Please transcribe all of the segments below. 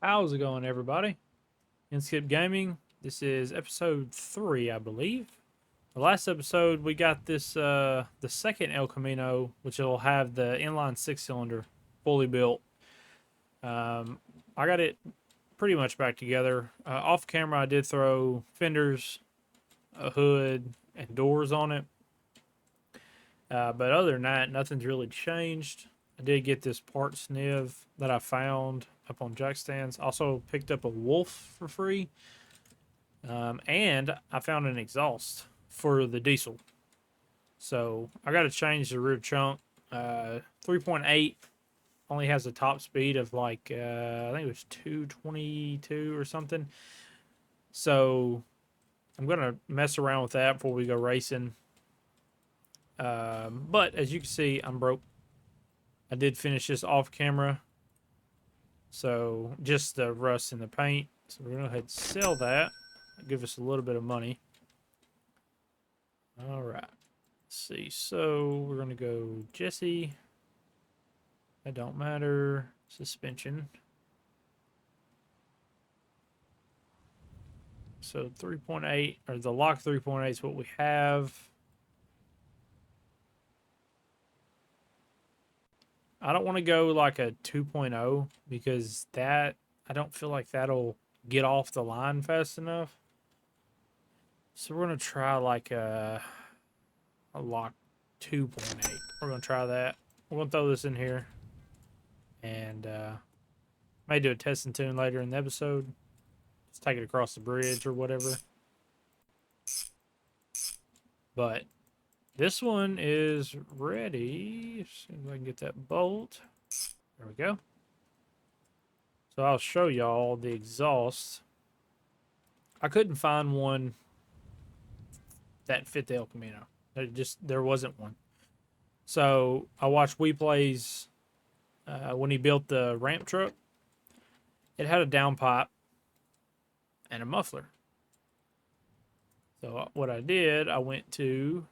How's it going, everybody? InskeepGaming. This is episode 3, I believe. The last episode, we got this the second El Camino, which will have the inline-six cylinder fully built. I got it pretty much back together. Off camera, I did throw fenders, a hood, and doors on it. But other than that, nothing's really changed. I did get this part sniv that I found up on jack stands. Also picked up a wolf for free. And I found an exhaust for the diesel. So I got to change the rear chunk. 3.8 only has a top speed of like, I think it was 222 or something. So I'm going to mess around with that before we go racing. But as you can see, I'm broke. I did finish this off camera. So just the rust in the paint. So we're going to go ahead and sell that. Give us a little bit of money. All right. Let's see. So we're going to go Jesse. That don't matter. Suspension. So 3.8, or the lock 3.8 is what we have. I don't want to go like a 2.0 because that, I don't feel like that'll get off the line fast enough. So we're going to try like a lock 2.8. We're going to try that. We're going to throw this in here. And may do a test and tune later in the episode. Let's take it across the bridge or whatever. But this one is ready. See if I can get that bolt. There we go. So I'll show y'all the exhaust. I couldn't find one that fit the El Camino. There wasn't one. So I watched WePlay's when he built the ramp truck. It had a downpipe and a muffler. So what I did, I went to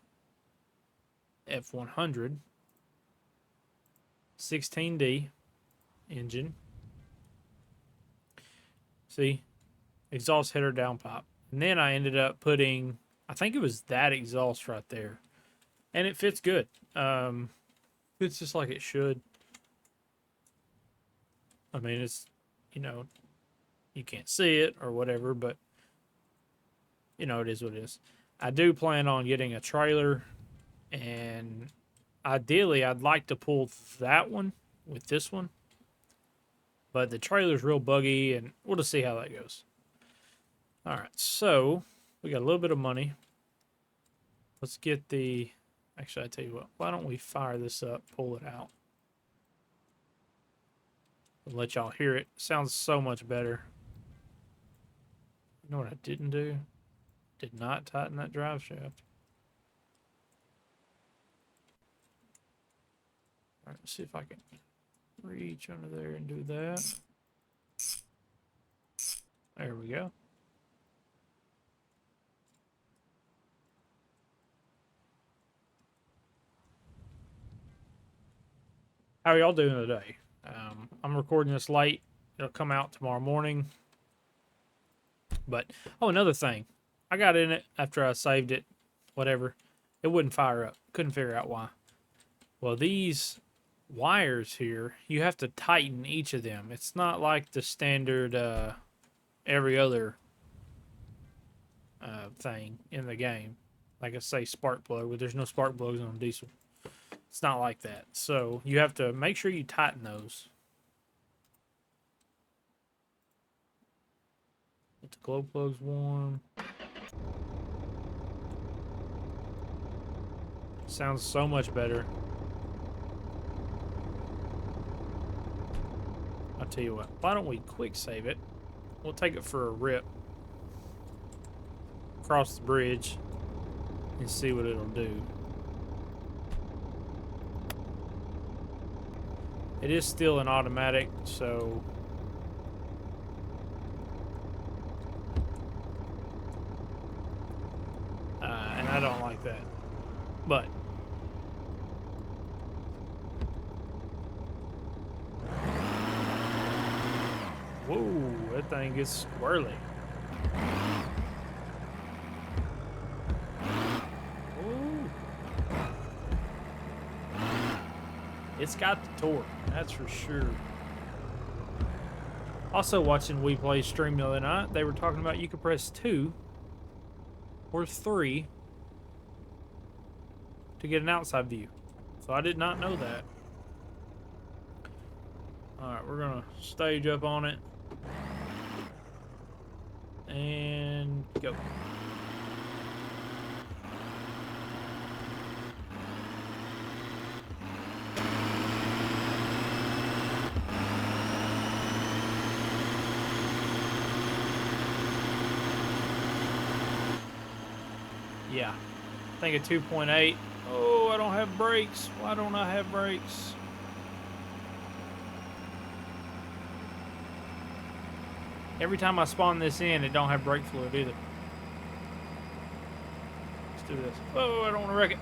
F100 16D engine. See, exhaust header downpipe. And then I ended up putting, I think it was that exhaust right there. And it fits good. Fits just like it should. I mean, it's, you know, you can't see it or whatever, but, you know, it is what it is. I do plan on getting a trailer, and ideally, I'd like to pull that one with this one. But the trailer's real buggy, and we'll just see how that goes. All right, so we got a little bit of money. Let's get the... Actually, I tell you what. Why don't we fire this up, pull it out, and let y'all hear it. Sounds so much better. You know what I didn't do? Did not tighten that drive shaft. All right, let's see if I can reach under there and do that. There we go. How are y'all doing today? I'm recording this late. It'll come out tomorrow morning. But, oh, another thing. I got in it after I saved it, whatever. It wouldn't fire up. Couldn't figure out why. Well, these wires here, you have to tighten each of them. It's not like the standard every other thing in the game. Like I say, spark plug, but there's no spark plugs on diesel. It's not like that. So you have to make sure you tighten those. Get the glow plugs warm. Sounds so much better. I'll tell you what, why don't we quick save it? We'll take it for a rip across the bridge and see what it'll do. It is still an automatic, so and I don't like that, but Whoa, that thing gets squirrely. Whoa. It's got the torque, that's for sure. Also watching We Play stream the other night, they were talking about you could press 2 or 3 to get an outside view. So I did not know that. Alright, we're gonna stage up on it. And go. Yeah, I think a 2.8. Oh, I don't have brakes. Why don't I have brakes? Every time I spawn this in, it don't have brake fluid either. Let's do this. Oh, I don't want to wreck it.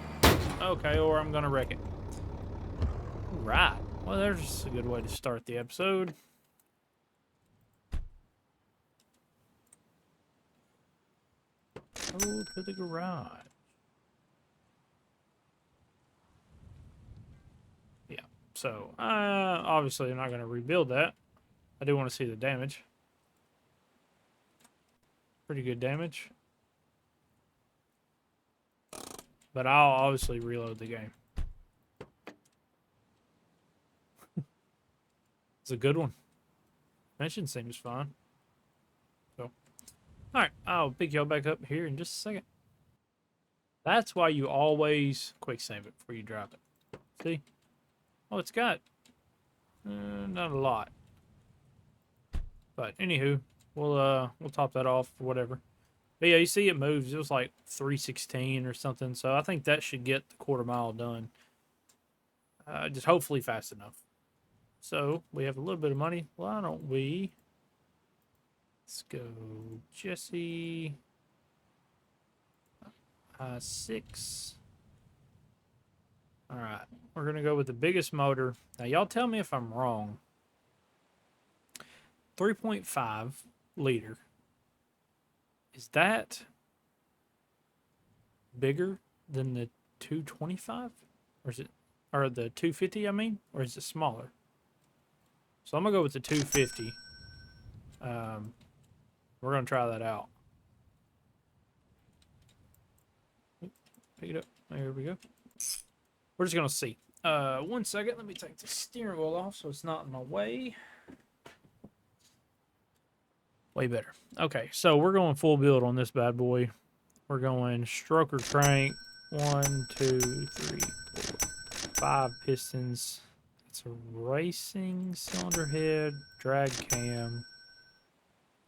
Okay, or I'm going to wreck it. Right. Well, there's a good way to start the episode. Go to the garage. Yeah, so obviously I'm not going to rebuild that. I do want to see the damage. Pretty good damage. But I'll obviously reload the game. It's a good one. Mission seems fun. So, alright, I'll pick y'all back up here in just a second. That's why you always quick save it before you drop it. See? Oh, it's got not a lot. But anywho, we'll top that off or whatever. But yeah, you see it moves. It was like 316 or something. So I think that should get the quarter mile done. Just hopefully fast enough. So we have a little bit of money. Why don't we? Let's go Jesse. 6. All right, we're gonna go with the biggest motor. Now y'all tell me if I'm wrong. 3.5 liter. Is that bigger than the 225? Or is it, or the 250, I mean? Or is it smaller? So I'm going to go with the 250. We're going to try that out. Pick it up. There we go. We're just going to see. 1 second. Let me take the steering wheel off so it's not in my way. Way better. Okay, so we're going full build on this bad boy. We're going stroker crank. 1, 2, 3, 4, 5 pistons. It's a racing cylinder head, drag cam,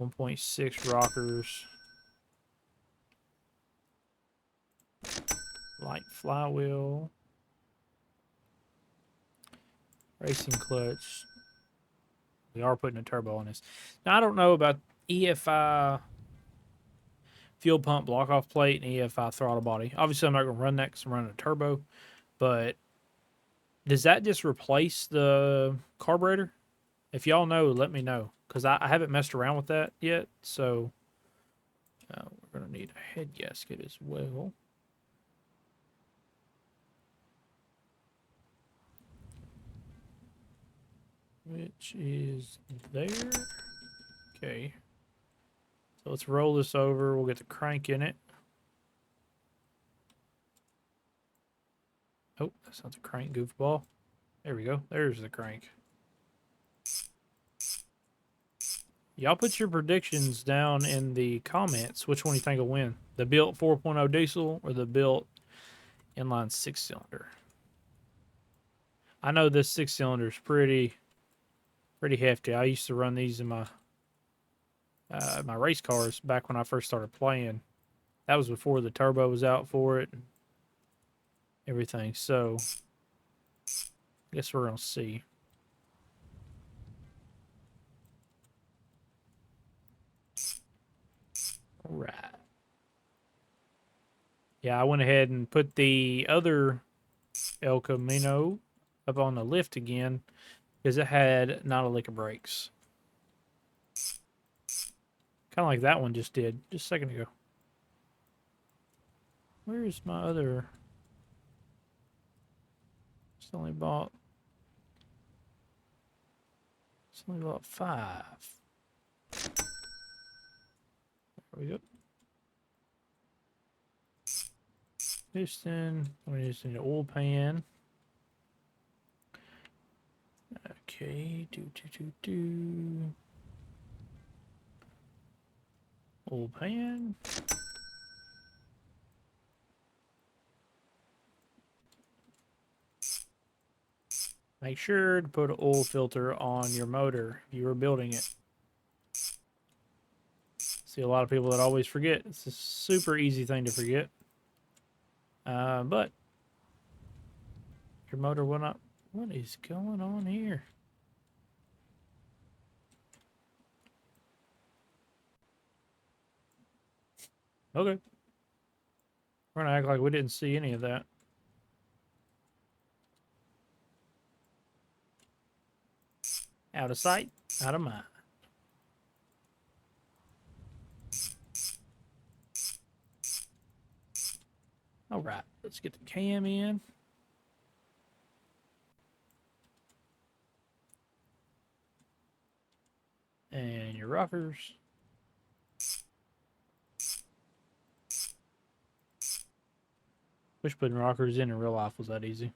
1.6 rockers, light flywheel, racing clutch. We are putting a turbo on this. Now, I don't know about EFI fuel pump block off plate and EFI throttle body. Obviously, I'm not going to run that because I'm running a turbo, but does that just replace the carburetor? If y'all know, let me know, because I haven't messed around with that yet. So we're going to need a head gasket as well. Which is there. Okay. So let's roll this over. We'll get the crank in it. Oh, that's not the crank, goofball. There we go. There's the crank. Y'all put your predictions down in the comments. Which one you think will win? The built 4.0 diesel or the built inline-six cylinder? I know this 6-cylinder is pretty hefty. I used to run these in my my race cars back when I first started playing. That was before the turbo was out for it and everything. So I guess we're gonna see. All right. Yeah, I went ahead and put the other El Camino up on the lift again because it had not a lick of brakes. Kind of like that one just did, just a second ago. Where's my other... It's only bought 5. There we go. Piston. We just need an oil pan. Okay. Oil pan. Make sure to put an oil filter on your motor if you were building it. See a lot of people that always forget. It's a super easy thing to forget. But your motor will not... What is going on here? Okay. We're gonna act like we didn't see any of that. Out of sight, out of mind. All right, let's get the cam in. And your rockers. Wish putting rockers in real life was that easy.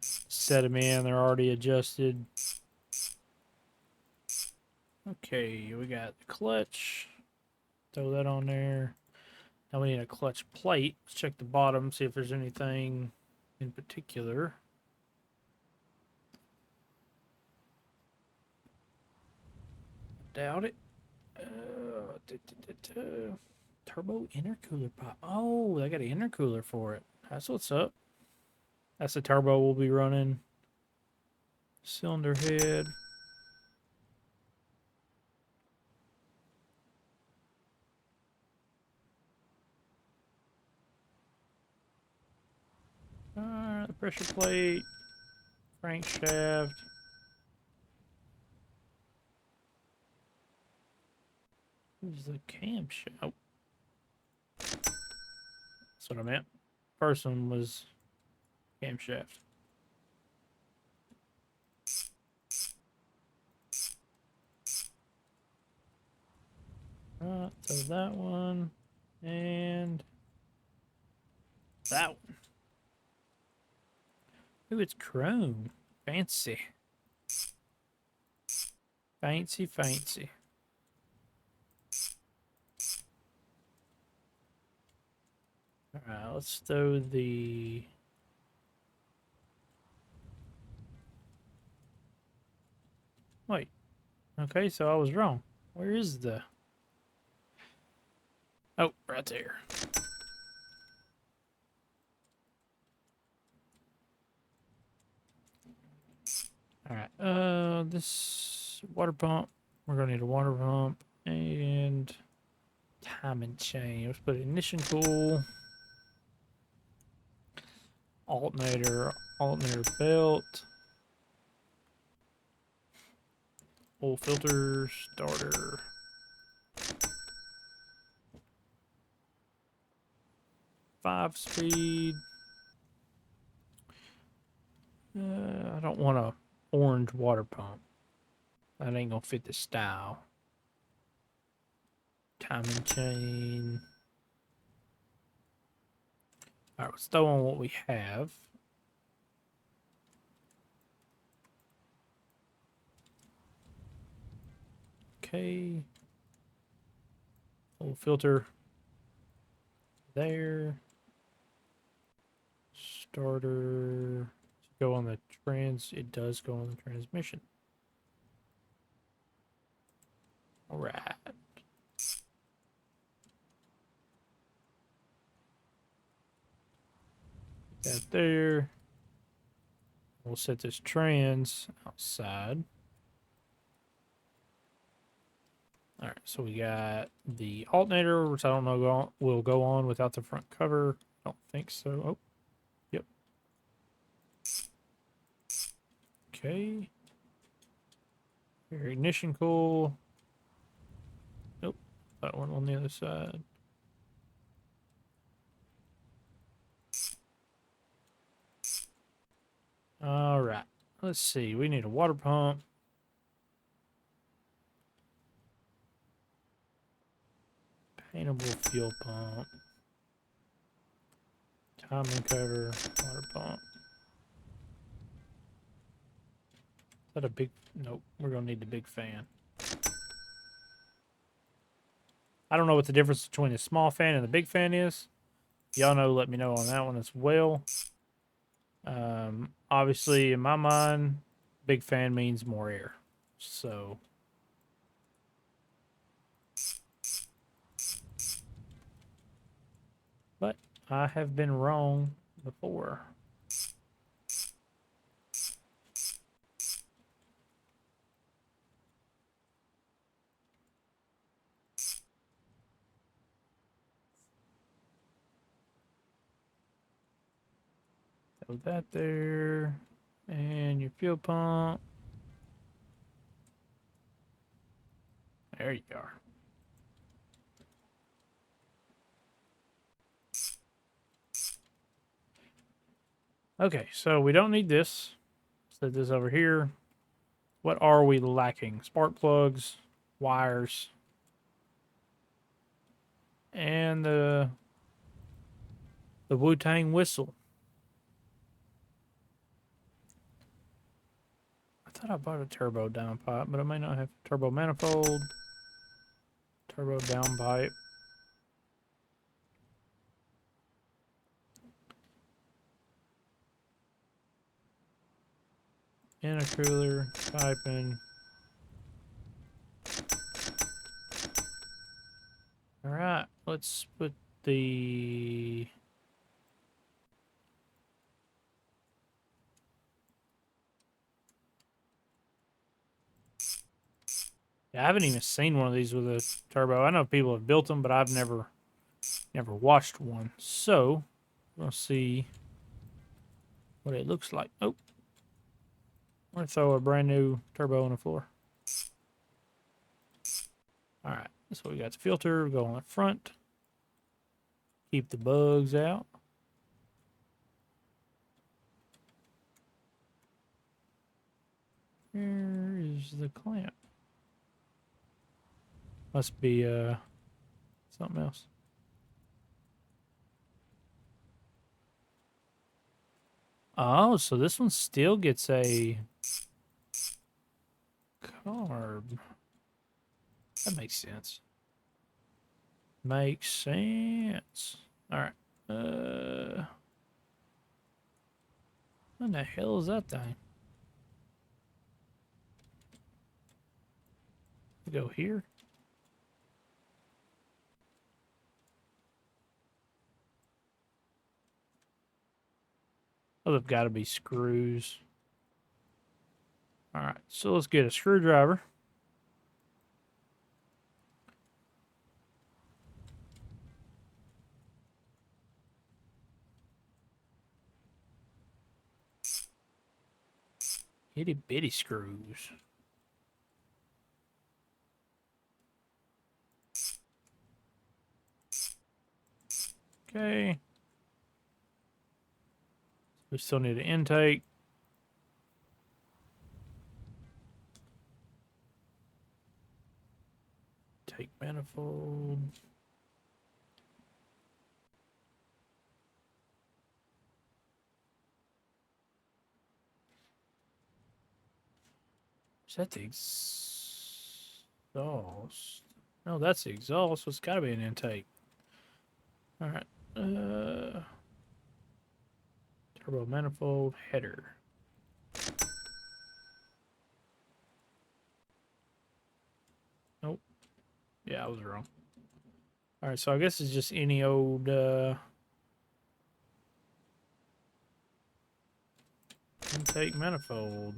Set them in, they're already adjusted. Okay, we got the clutch. Throw that on there. Now we need a clutch plate. Let's check the bottom, see if there's anything in particular. Doubt it. Turbo intercooler pop. Oh, they got an intercooler for it. That's what's up. That's the turbo we'll be running. Cylinder head. The pressure plate. Crankshaft. Who's the camshaft? Oh. That's what I meant. First one was camshaft. Right, so that one and that one. Ooh, it's chrome. Fancy. Fancy, fancy. Alright, let's throw the... Wait. Okay, so I was wrong. Where is the... Oh, right there. Alright, this water pump. We're gonna need a water pump and timing chain. Let's put ignition cool. Alternator belt. Oil filter, starter. Five speed. I don't want a orange water pump. That ain't gonna fit the style. Timing chain. Alright, let's throw on what we have. Okay. Oil filter. There. Starter. Go on the it does go on the transmission. All right. That there. We'll set this trans outside. All right, so we got the alternator, which I don't know will go on without the front cover. I don't think so. Oh, yep. Okay. Your ignition coil. Nope, that one on the other side. All right, let's see. We need a water pump. Paintable fuel pump. Timing cover, water pump. Is that a big... Nope, we're going to need the big fan. I don't know what the difference between the small fan and the big fan is. Y'all know, let me know on that one as well. Obviously, in my mind, big fan means more air. So... But I have been wrong before. So that there. And your fuel pump. There you are. Okay, so we don't need this. Set this over here. What are we lacking? Spark plugs, wires, and the Wu-Tang whistle. I thought I bought a turbo downpipe, but I may not have turbo manifold, turbo downpipe. Intercooler, piping. All right, let's put the... Yeah, I haven't even seen one of these with a turbo. I know people have built them, but I've never watched one. So, we'll see what it looks like. Oh, I'm going to throw a brand new turbo on the floor. All right, that's what we got. The filter, go on the front. Keep the bugs out. Where is the clamp? Must be something else. Oh, so this one still gets a carb. That makes sense. Makes sense. All right. What the hell is that thing? Go here. Oh, they've got to be screws. All right, so let's get a screwdriver. Itty bitty screws. Okay. We still need an intake. Take manifold. Is that the exhaust? No, that's the exhaust, so it's got to be an intake. All right. Turbo manifold header. Nope. Yeah, I was wrong. All right, so I guess it's just any old intake manifold.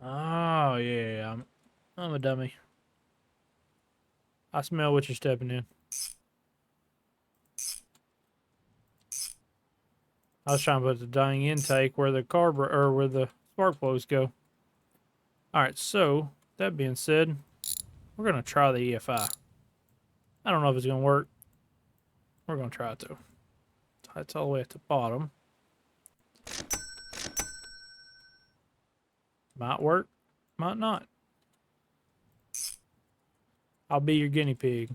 Oh yeah, I'm a dummy. I smell what you're stepping in. I was trying to put the dang intake where the or where the spark plugs go. All right, so that being said, we're gonna try the EFI. I don't know if it's gonna work. We're gonna try it though. It's all the way at the bottom. Might work, might not. I'll be your guinea pig.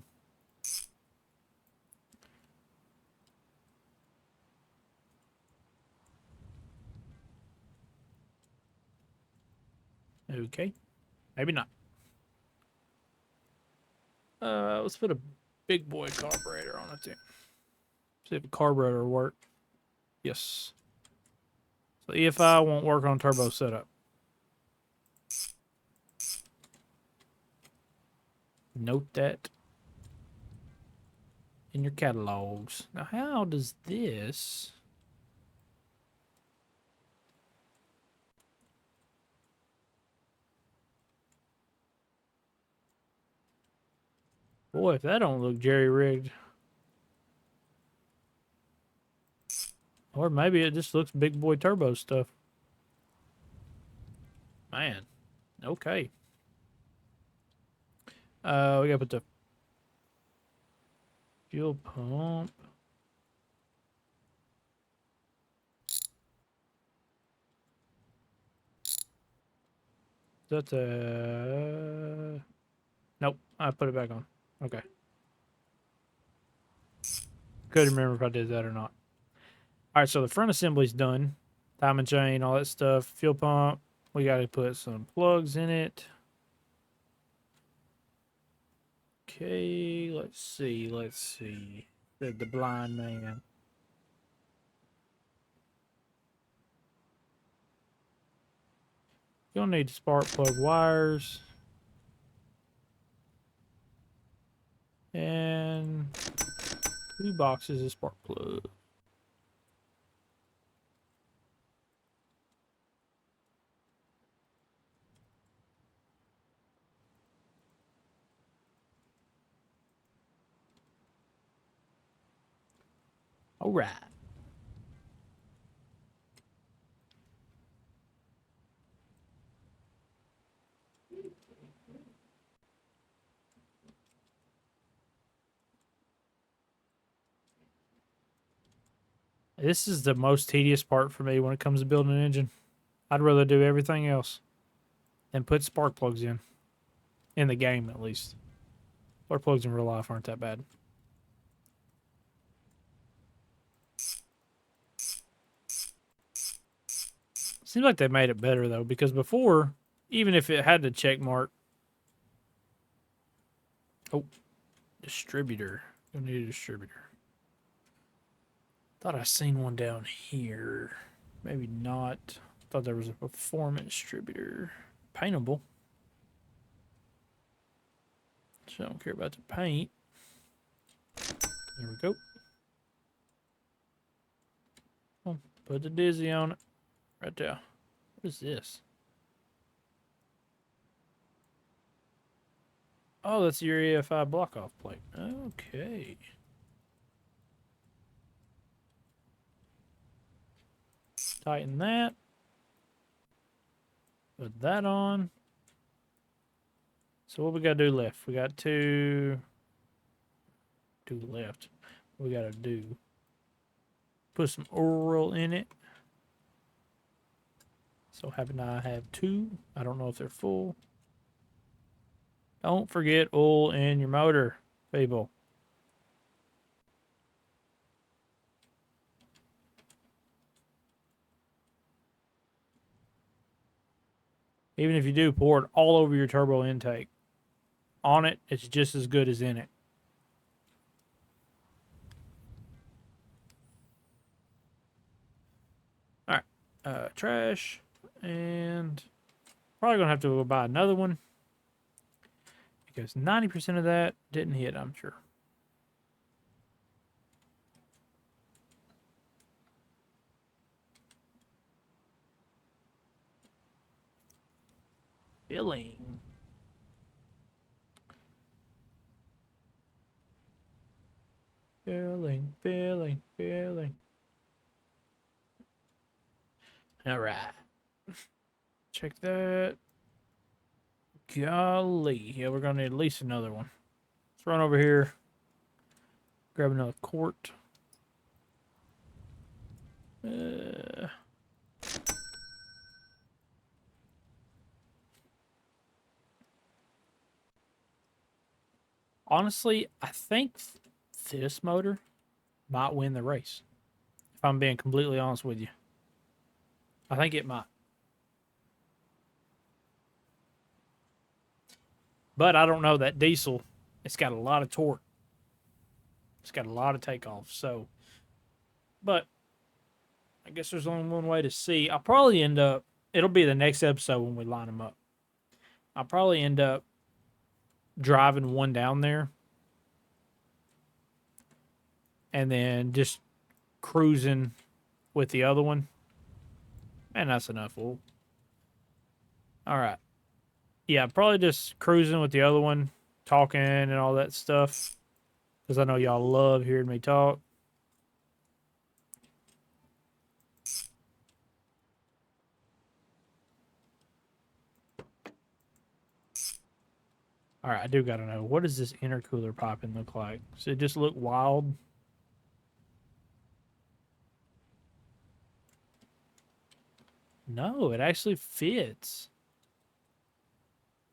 Okay, maybe not. Let's put a big boy carburetor on it too. See if the carburetor will work. Yes. So EFI won't work on turbo setup. Note that in your catalogs. Now, how does this... Boy, if that don't look jerry-rigged. Or maybe it just looks big boy turbo stuff. Man. Okay. We gotta put the fuel pump. That's a... Nope, I put it back on. Okay. Couldn't remember if I did that or not. All right, so the front assembly's done. Diamond chain, all that stuff. Fuel pump. We got to put some plugs in it. Okay, let's see. Let's see. The blind man. You'll need spark plug wires. And 2 boxes of spark plug. All right. This is the most tedious part for me when it comes to building an engine. I'd rather do everything else than put spark plugs in. In the game, at least. Spark plugs in real life aren't that bad. Seems like they made it better, though, because before, even if it had the check mark... Oh, distributor. You'll need a distributor. Thought I seen one down here. Maybe not. Thought there was a performance distributor. Paintable. So I don't care about the paint. There we go. Oh, put the dizzy on it. Right there. What is this? Oh, that's your EFI block-off plate. Okay. Tighten that. Put that on. So what we got to do left? We got to do left. We got to do put some oil in it. So happen I have 2. I don't know if they're full. Don't forget oil in your motor, people. Even if you do, pour it all over your turbo intake. On it, it's just as good as in it. All right, trash, and probably gonna have to go buy another one because 90% of that didn't hit, I'm sure. Filling. Filling. All right. Check that. Golly. Yeah, we're going to need at least another one. Let's run over here. Grab another quart. Honestly, I think this motor might win the race. If I'm being completely honest with you. I think it might. But I don't know, that diesel, it's got a lot of torque. It's got a lot of takeoff. So, but I guess there's only one way to see. I'll probably end up, it'll be the next episode when we line them up. I'll probably end up driving one down there and then just cruising with the other one. And that's enough. All right. Yeah, probably just cruising with the other one, talking and all that stuff. Because I know y'all love hearing me talk. All right, I do got to know, what does this intercooler piping look like? Does it just look wild? No, it actually fits.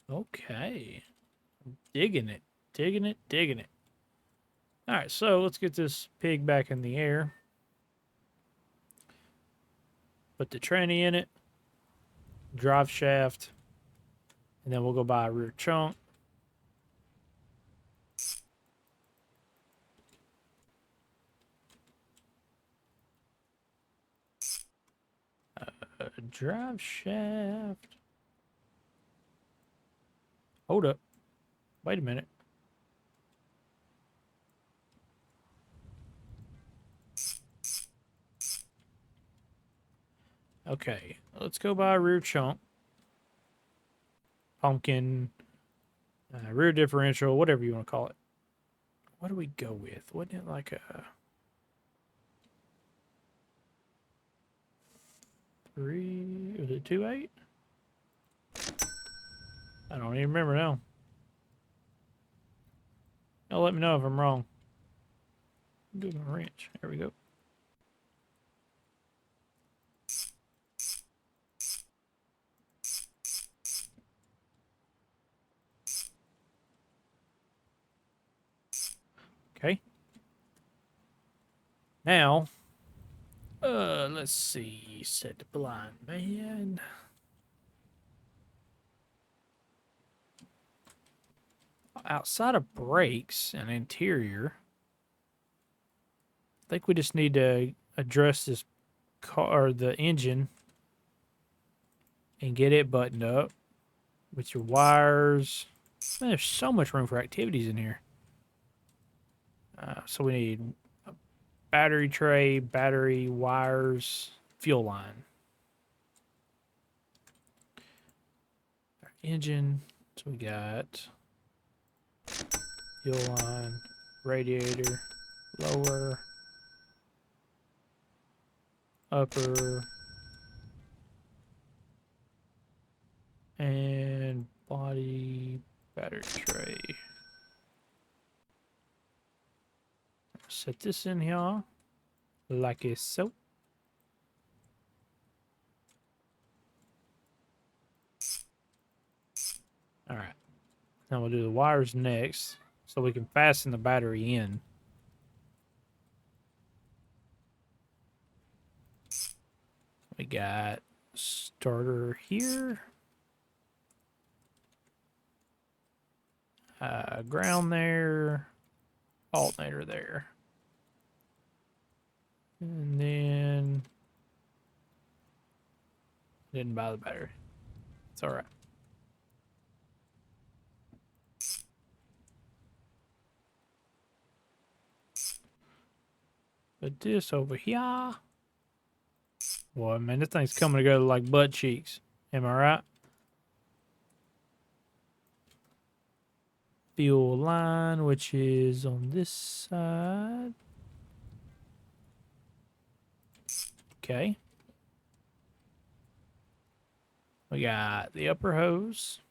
Okay. Digging it. Digging it. Digging it. All right, so let's get this pig back in the air. Put the tranny in it. Drive shaft. And then we'll go buy a rear chunk. Drive shaft. Hold up. Wait a minute. Okay, let's go buy a rear chunk. Pumpkin. Rear differential, whatever you want to call it. What do we go with? Wasn't it like a 3? Was it 2.8? I don't even remember now. Y'all let me know if I'm wrong. Do my wrench. There we go. Okay. Now, let's see. Set the blind man. Outside of brakes and interior, I think we just need to address this car, or the engine, and get it buttoned up with your wires. Man, there's so much room for activities in here. So we need a battery tray, battery, wires, fuel line. Our engine. So we got fuel line, radiator, lower, upper, and body, battery tray. Set this in here like so. All right. Now we'll do the wires next so we can fasten the battery in. We got starter here. Ground there. Alternator there. And then didn't buy the battery. It's all right. Put this over here. Boy, man, this thing's coming together like butt cheeks. Am I right? Fuel line, which is on this side. Okay. We got the upper hose.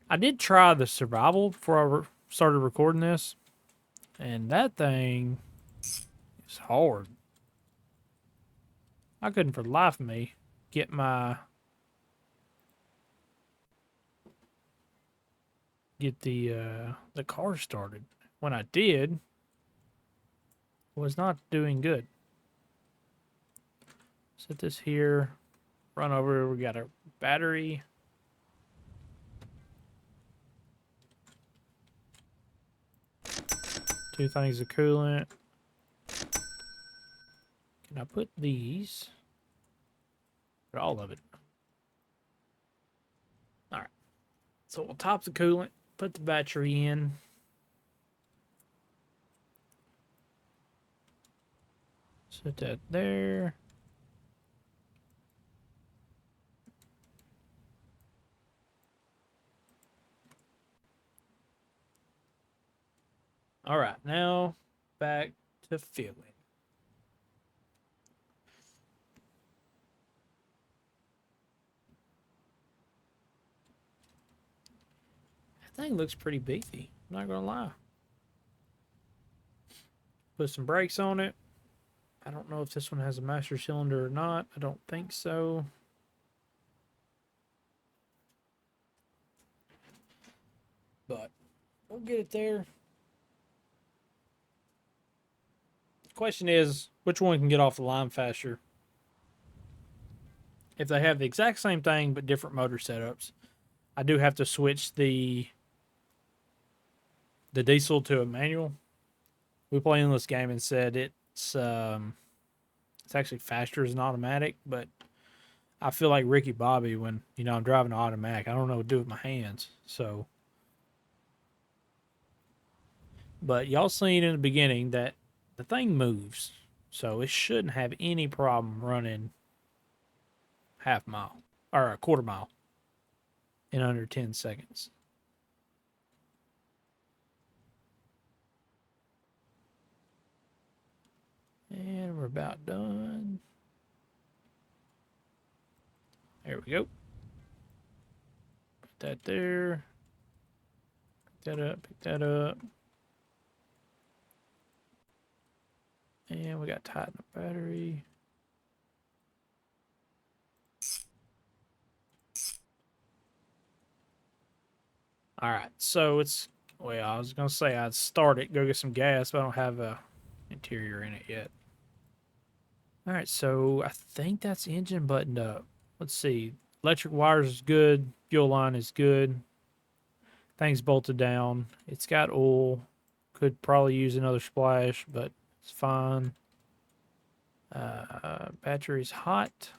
I did try the survival before I started recording this, and that thing is hard. I couldn't for the life of me get the car started. When I did, it was not doing good. Set this here, run over. We got a battery. Two things of coolant. Can I put these? Put all of it. All right. So we'll top the coolant, put the battery in. Set that there. All right, now back to filling. That thing looks pretty beefy, I'm not gonna lie. Put some brakes on it. I don't know if this one has a master cylinder or not. I don't think so. But we'll get it there. The question is, which one can get off the line faster? If they have the exact same thing but different motor setups, I do have to switch the diesel to a manual. We play Endless Game and said it's actually faster as an automatic, but I feel like Ricky Bobby when I'm driving an automatic. I don't know what to do with my hands. So, but y'all seen in the beginning that the thing moves, so it shouldn't have any problem running half mile or a quarter mile in under 10 seconds. And we're about done. There we go. Put that there. Pick that up, pick that up. And we got to tighten the battery. All right, so it's, well, I was going to say I'd start it, go get some gas, but I don't have a interior in it yet. All right, so I think that's the engine buttoned up. Let's see. Electric wires is good. Fuel line is good. Thing's bolted down. It's got oil. Could probably use another splash, but it's fine. Battery's hot.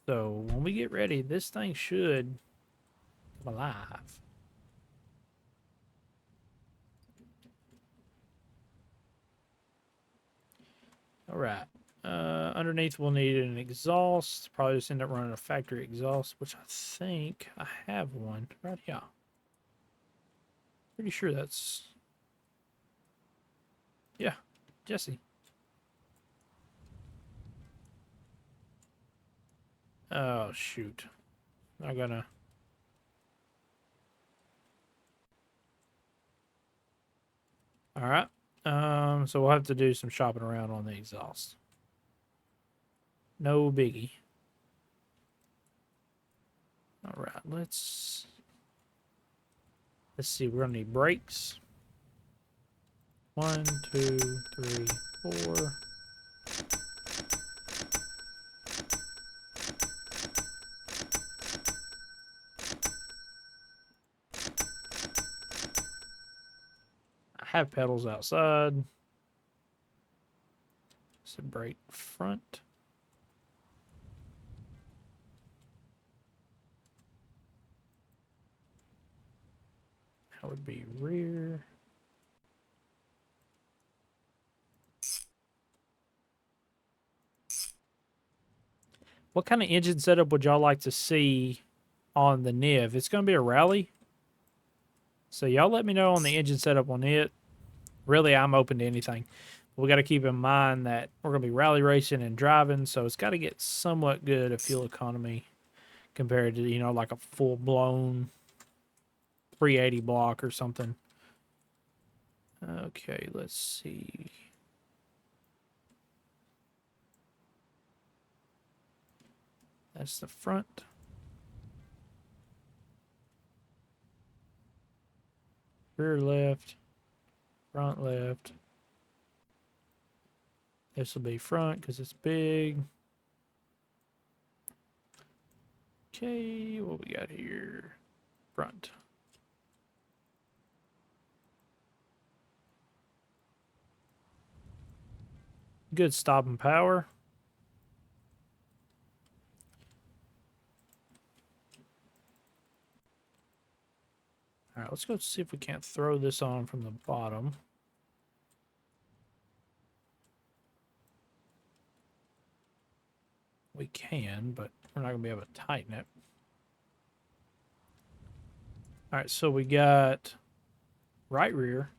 So when we get ready, this thing should come alive. All right. Underneath, we'll need an exhaust. Probably just end up running a factory exhaust, which I think I have one right here. Pretty sure that's... Yeah, Jesse. Oh, shoot. Not gonna... All right. So we'll have to do some shopping around on the exhaust. No biggie. All right, let's see. We're gonna need brakes. 1, 2, 3, 4. I have pedals outside. So brake front. That would be rear. What kind of engine setup would y'all like to see on the NIV? It's going to be a rally. So y'all let me know on the engine setup on it. Really, I'm open to anything. We got to keep in mind that we're going to be rally racing and driving, so it's got to get somewhat good at fuel economy compared to, you know, like a full-blown 380 block or something. Okay, let's see. That's the front. Rear left. Front left. This will be front because it's big. Okay, what we got here? Front. Good stopping power. All right, let's go see if we can't throw this on from the bottom. We can, but we're not going to be able to tighten it. All right, so we got right rear.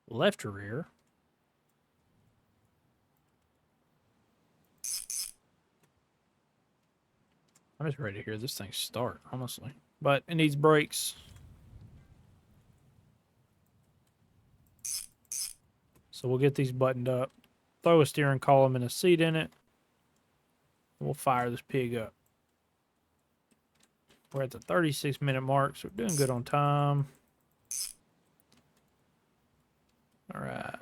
Left rear. I'm just ready to hear this thing start, honestly. But it needs brakes. So we'll get these buttoned up. Throw a steering column and a seat in it. And we'll fire this pig up. We're at the 36-minute mark, so we're doing good on time. All right.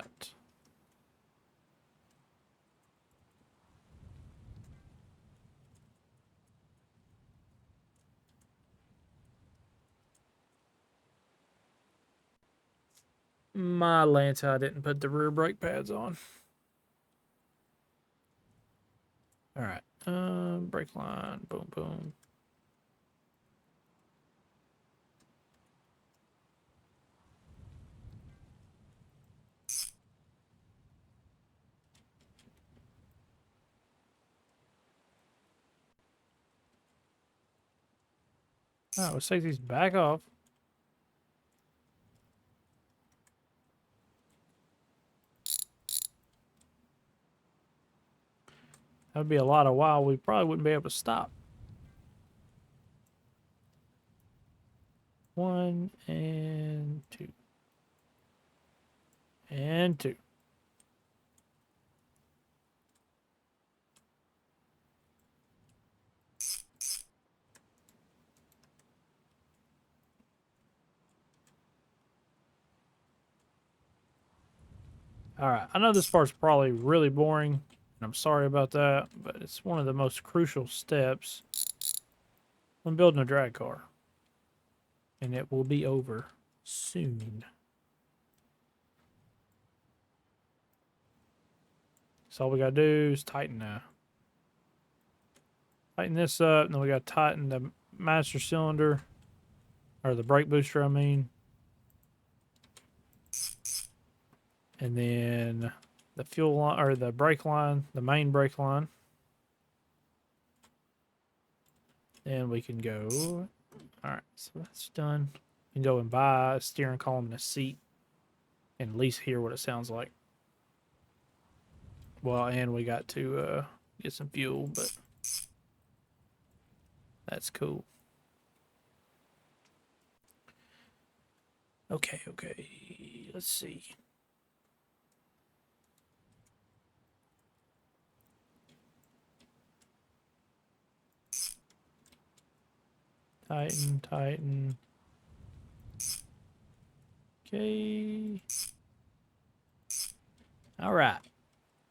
My Lanta, I didn't put the rear brake pads on. All right. Brake line. Boom, boom. All right, let's take these back off. That would be a lot of while. We probably wouldn't be able to stop. 1 and 2. And 2. All right, I know this part's probably really boring, and I'm sorry about that, but it's one of the most crucial steps when building a drag car. And it will be over soon. So all we gotta do is tighten this up, and then we gotta tighten the master cylinder, or the brake booster, I mean. And then the fuel line, or the brake line, the main brake line. Then we can go. All right, so that's done. You can go and buy a steering column and a seat, and at least hear what it sounds like. Well, and we got to get some fuel, but that's cool. Okay, let's see. Tighten. Okay. All right.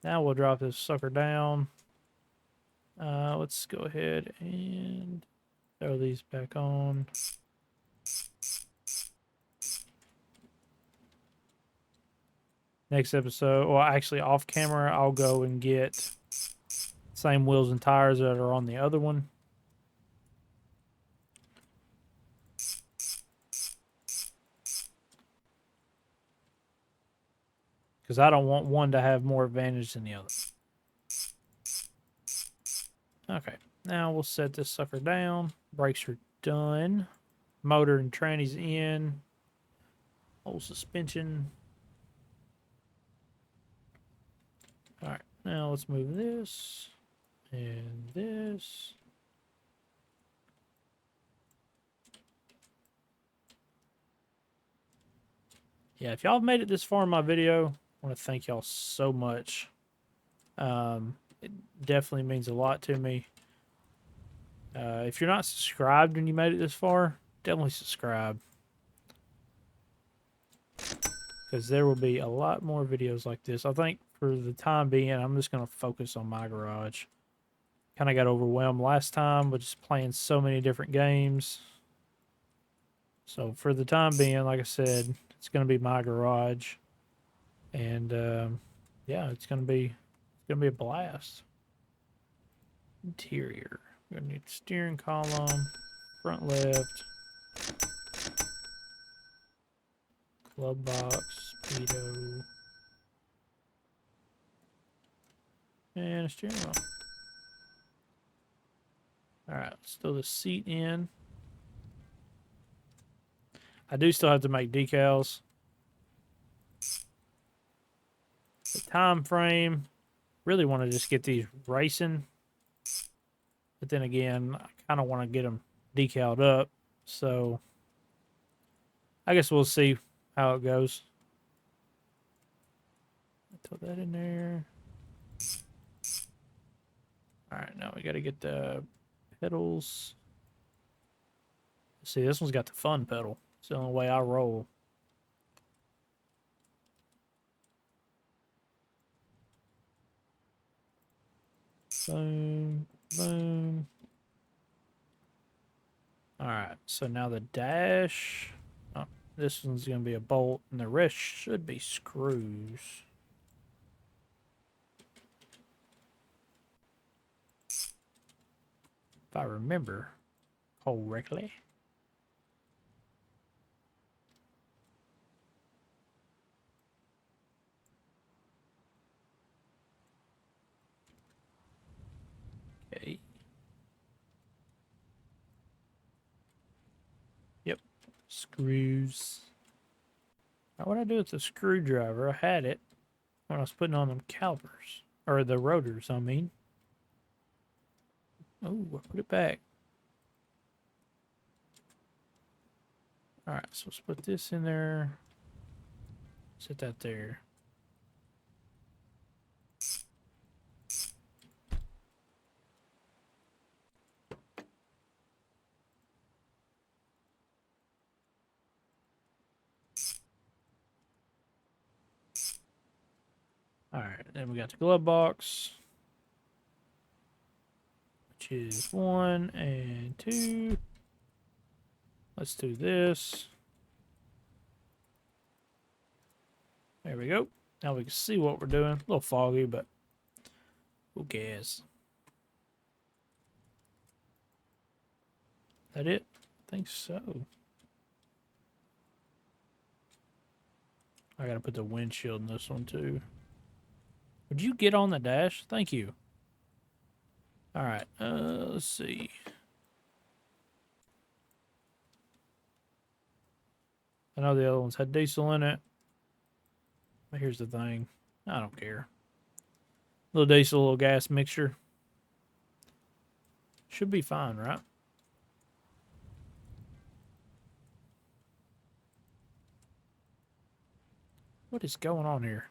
Now we'll drop this sucker down. Let's go ahead and throw these back on. Next episode, well, actually off camera, I'll go and get same wheels and tires that are on the other one. Because I don't want one to have more advantage than the other. Okay, Now we'll set this sucker down. Brakes are done. Motor and tranny's in. Whole suspension. Alright, now let's move this and this. Yeah, if y'all have made it this far in my video, I want to thank y'all so much. It definitely means a lot to me. If you're not subscribed and you made it this far, definitely subscribe. Because there will be a lot more videos like this. I think for the time being, I'm just going to focus on my garage. Kind of got overwhelmed last time with just playing so many different games. So for the time being, like I said, it's going to be my garage. And yeah, it's going to be a blast. Interior. We're going to need steering column, front left, glove box, speedo, and a steering wheel. Alright, let's throw the seat in. I do still have to make decals. The time frame, really want to just get these racing. But then again, I kind of want to get them decaled up. So I guess we'll see how it goes. Put that in there. Alright, now we got to get the pedals. See, this one's got the fun pedal. It's the only way I roll. Boom, boom. Alright, so now the dash. Oh, this one's going to be a bolt, and the rest should be screws. If I remember correctly. Okay. Yep. Screws. Now, what I do with the screwdriver, I had it when I was putting on them calipers. Or the rotors, I mean. Oh, I put it back. Alright, so let's put this in there. Set that there. Alright, then we got the glove box. Which is 1 and 2. Let's do this. There we go. Now we can see what we're doing. A little foggy, but who cares? That it? I think so. I gotta put the windshield in this one too. Would you get on the dash? Thank you. Alright, let's see. I know the other ones had diesel in it. But here's the thing. I don't care. Little diesel, little gas mixture. Should be fine, right? What is going on here?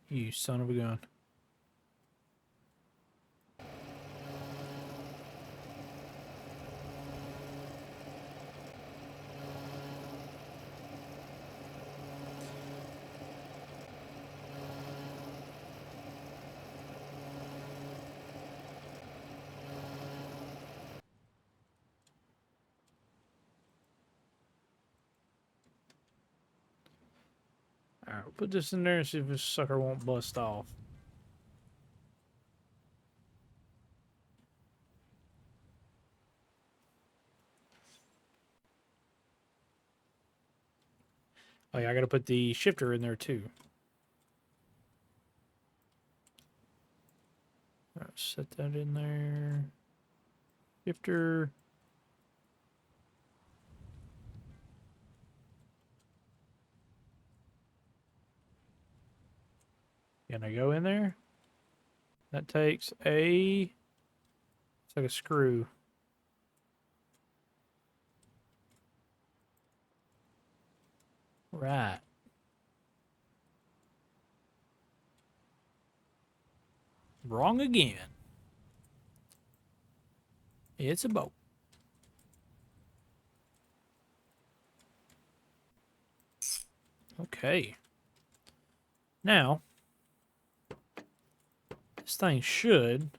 You son of a gun. Alright, we'll put this in there and see if this sucker won't bust off. Oh yeah, I gotta put the shifter in there too. All right, set that in there. Shifter. Can I go in there? That takes it's like a screw. Right. Wrong again. It's a boat. Okay. Now, this thing should...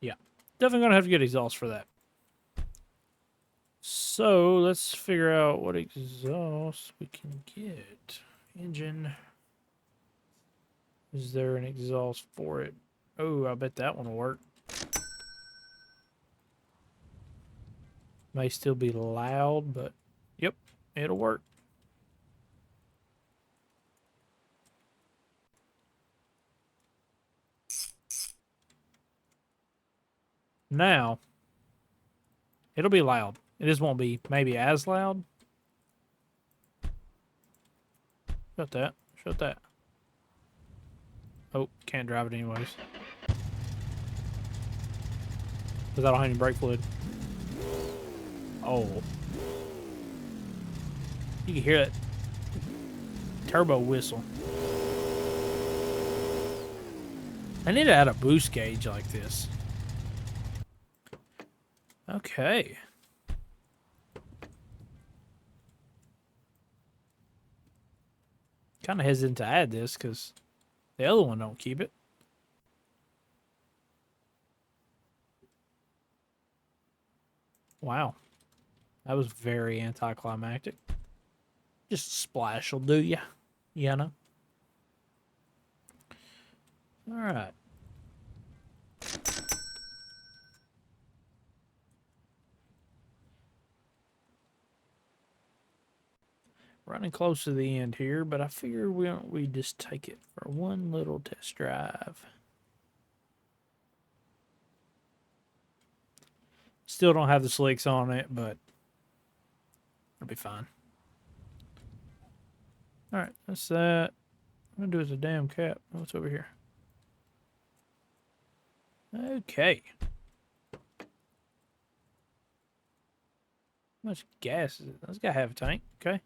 Yeah. Definitely going to have to get exhaust for that. So, let's figure out what exhaust we can get. Engine. Is there an exhaust for it? Oh, I bet that one will work. May still be loud, but yep, it'll work. Now, it'll be loud. It just won't be maybe as loud. Shut that. Shut that. Oh, can't drive it anyways. Because I don't have any brake fluid. Oh. You can hear it. Turbo whistle. I need to add a boost gauge like this. Okay. Kind of hesitant to add this because the other one don't keep it. Wow. That was very anticlimactic. Just a splash will do ya. You know? Alright. Running close to the end here, but I figure we just take it for one little test drive. Still don't have the slicks on it, but it'll be fine. Alright, that's that. I'm gonna do is a damn cap. What's over here? Okay. How much gas is it? That's gotta have a tank. Okay.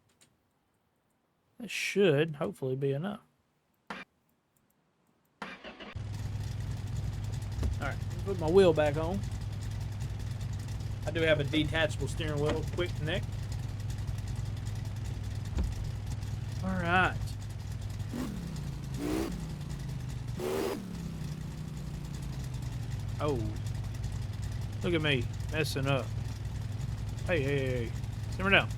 That should hopefully be enough. Alright, put my wheel back on. I do have a detachable steering wheel, quick connect. Alright. Oh. Look at me, messing up. Hey. Simmer down.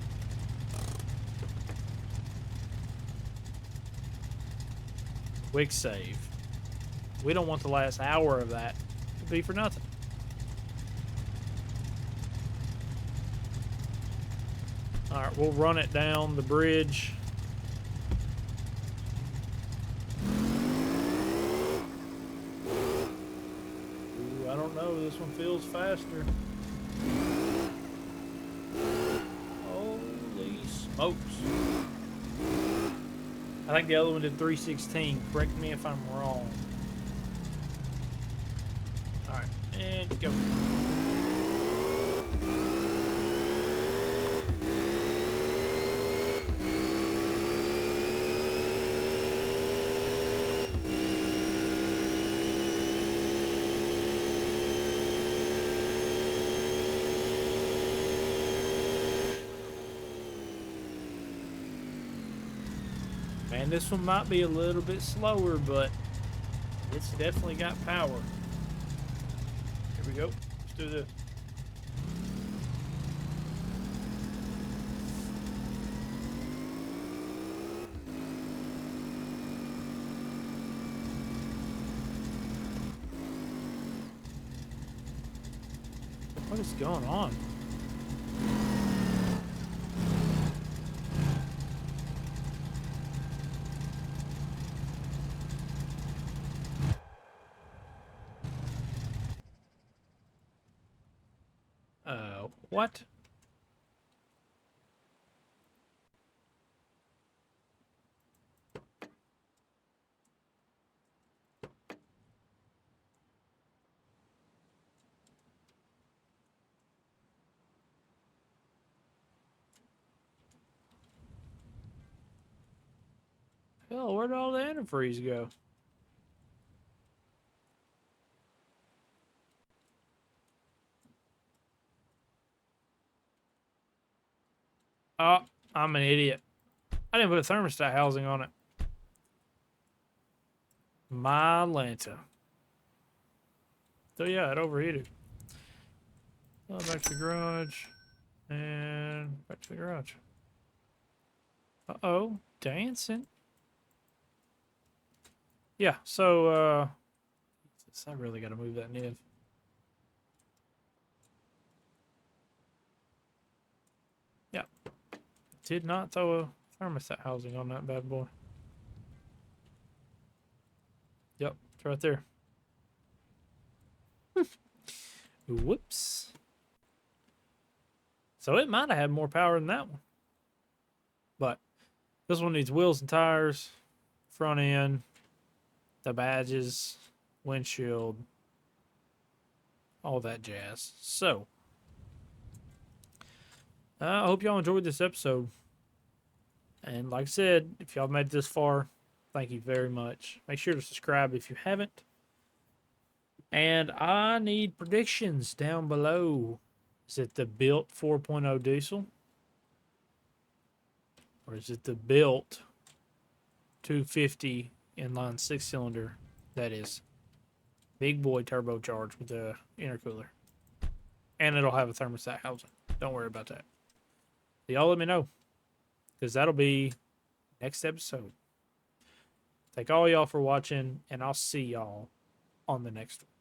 Quick save. We don't want the last hour of that to be for nothing. Alright, we'll run it down the bridge. Ooh, I don't know. This one feels faster. Holy smokes. I think the other one did 316. Correct me if I'm wrong. Alright, and go. Man, this one might be a little bit slower, but it's definitely got power. Here we go. Let's do this. What is going on? What? Hell, where'd all the antifreeze go? Oh, I'm an idiot. I didn't put a thermostat housing on it. My Lanta. So yeah, it overheated. Oh, back to the garage. And back to the garage. Uh-oh. Dancing. Yeah, so, I really gotta move that nib. Yeah. Did not throw a thermostat housing on that bad boy. Yep, it's right there. Whoops. So it might have had more power than that one. But this one needs wheels and tires, front end, the badges, windshield, all that jazz. So, I hope y'all enjoyed this episode. And like I said, if y'all made it this far, thank you very much. Make sure to subscribe if you haven't. And I need predictions down below. Is it the built 4.0 diesel? Or is it the built 250 inline 6-cylinder that is big boy turbocharged with the intercooler? And it'll have a thermostat housing. Don't worry about that. Y'all let me know, because that'll be next episode. Thank all y'all for watching, and I'll see y'all on the next one.